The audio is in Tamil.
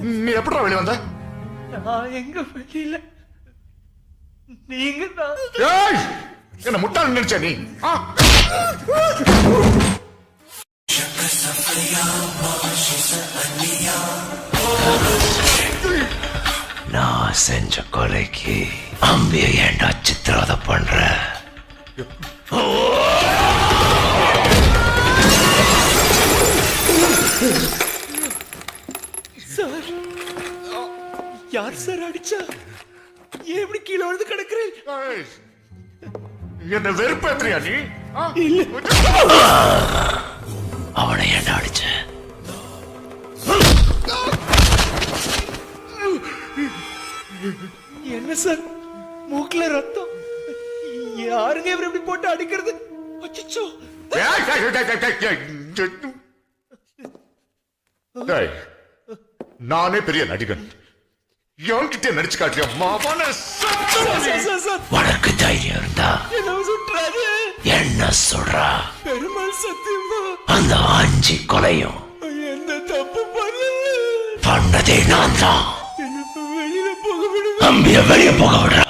நீ எப்படிடா வெளிய வந்த? நான் எங்க வெளியில, நீங்க தான். ஏய், என்ன முட்டாள் நினைச்ச நீ? நான் செஞ்ச கொலைக்கு அம்பிய ஏண்டா சித்திரவதை பண்ற? சார், யார் சார் அடிச்சா? ஏன் இப்படி கீழே வந்து கிடக்குறேன்? ஏய், என்ன வெறுப்பேத்துறியா நீ? அவனை ஏண்டா அடிச்ச? என்ன சார், மூக்குல ரத்தம். யாருங்க இவர் இப்படி போட்டு அடிக்கிறது? அச்சச்சோ. ஏய், நானே பெரிய நடிகன், என்கிட்ட நடிச்சு காட்டிய மாவான. உனக்கு தைரியம் இருந்தா என்ன சுற்றாரு? என்ன சொல்றா? பெருமாள் சத்தியமா அந்த 5 கொலையும் எந்த தப்பு பண்ணல. பண்ணதே நான் தான். வெளியில போக விடுங்க. அம்பிய வெளியே போக விடுறா.